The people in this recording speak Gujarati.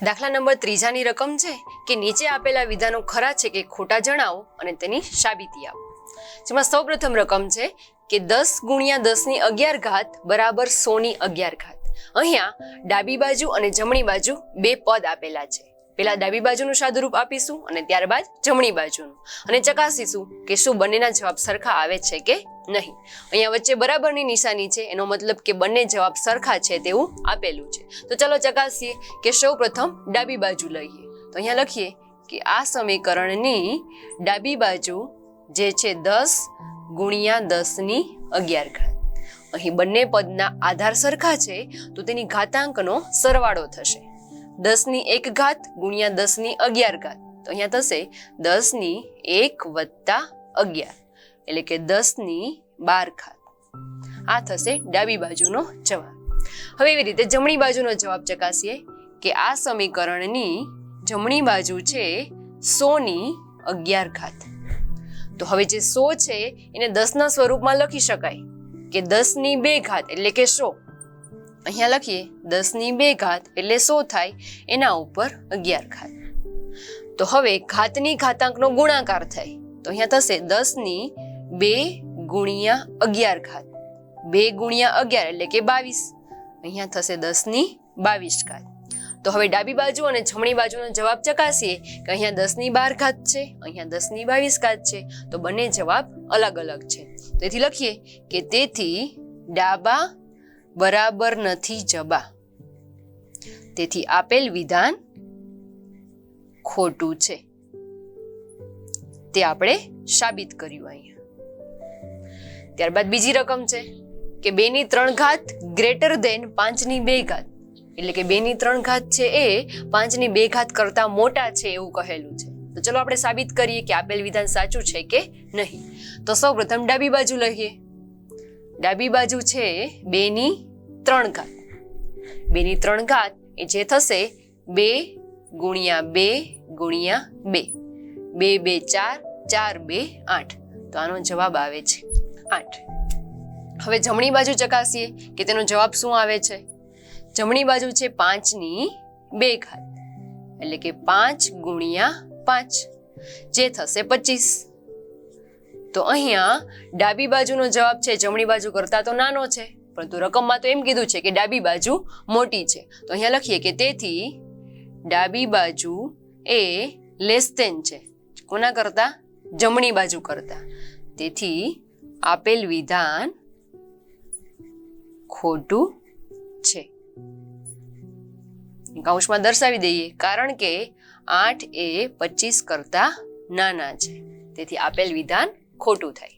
દાખલા નંબર 3 ની રકમ છે કે નીચે આપેલા વિધાનો ખરા છે કે ખોટા જણાવો અને તેની સાબિતી આપો. જેમાં સૌપ્રથમ રકમ છે કે 10 ગુણ્યા 10 ની 11 ઘાત બરાબર 100 ની 11 ઘાત. અહીંયા ડાબી બાજુ અને જમણી બાજુ બે પદ આપેલા છે. પહેલા ડાબી બાજુનું સાદુરૂપ આપીશું અને ત્યારબાદ જમણી બાજુનું અને ચકાસીશું કે શું બંનેના જવાબ સરખા આવે છે કે નહીં. અહીંયા વચ્ચે બરાબરની નિશાની છે, એનો મતલબ કે બંને જવાબ સરખા છે તેવું આપેલું છે. તો ચલો ચકાસીએ કે સૌપ્રથમ ડાબી બાજુ લઈએ. તો અહીંયા લખીએ કે આ સમીકરણની ડાબી બાજુ જે છે 10 ગુણ્યા 10 ની 11 ઘાત. અહીં બંને પદના આધાર સરખા છે તો તેની ઘાતાંકનો સરવાળો થશે. 10 ની 1 ઘાત ગુણ્યા 10 ની 11 ઘાત. તો અહીંયા થશે 10 ની 1 વત્તા 11 એટલે કે 10 ની 12 ઘાત. આ થશે ડાબી બાજુનો જવાબ. હવે એવી રીતે જમણી બાજુનો જવાબ ચકાસીએ કે આ સમીકરણની જમણી બાજુ છે 100 ની 11 ઘાત. તો હવે જે 100 છે એને 10 ના સ્વરૂપમાં લખી શકાય કે 10 ની 2 ઘાત એટલે કે 100. અહીંયા લખીએ 10 ની 2 ઘાત એટલે 100 થાય, એના ઉપર 11 ઘાત. તો હવે ઘાતની ઘાતાંકનો ગુણાકાર થાય તો અહીંયા થશે 10 ની 2 ગુણ્યા 11 ઘાત. 2 ગુણ્યા 11 એટલે કે 22. અહીંયા થશે 10 ની 22 ઘાત. તો હવે ડાબી બાજુ અને જમણી બાજુનો જવાબ ચકાસીએ કે અહીંયા 10 ની 12 ઘાત છે, અહીંયા 10 ની 22 ઘાત છે, તો બંને જવાબ અલગ અલગ છે. તેથી લખીએ કે તેથી ડાબા બરાબર નથી જબા. તેથી આપેલ વિધાન ખોટું છે. તે આપણે સાબિત કર્યું અહીંયા. ત્યારબાદ બીજી રકમ છે કે 2 ની 3 ઘાત ગ્રેટર ધેન 5 ની 2 ઘાત. એટલે કે 2 ની 3 ઘાત છે એ 5 ની 2 ઘાત કરતા મોટા છે એવું કહેલું છે. તો ચલો આપણે સાબિત કરીએ કે આપેલ વિધાન સાચું છે કે નહીં. તો સૌપ્રથમ ડાબી બાજુ લઈએ. ડાબી બાજુ છે 2 ની 3 ઘાત. 2 ની 3 ઘાત એ જે થશે 2 ગુણ્યા 2 ગુણ્યા 2. 2 2 4, 4 2 8. તો આનો જવાબ આવે છે 8. હવે જમણી બાજુ ચકાસીએ કે તેનો જવાબ શું આવે છે. જમણી બાજુ છે 5 ની 2 ઘાત એટલે કે 5 ગુણ્યા 5 જે થશે 25. તો અહીંયા ડાબી બાજુનો જવાબ છે જમણી બાજુ કરતા તો નાનો છે, પરંતુ રકમમાં તો એમ કીધું છે કે ડાબી બાજુ મોટી છે. તો અહીંયા લખીએ કે તેથી ડાબી બાજુ એ લેસ ધેન છે કોના કરતા, જમણી બાજુ કરતા. તેથી આપેલ વિધાન ખોટું છે. કૌંસમાં દર્શાવી દઈએ કારણ કે 8 એ 25 કરતા નાના છે. તેથી આપેલ વિધાન ખોટું થાય.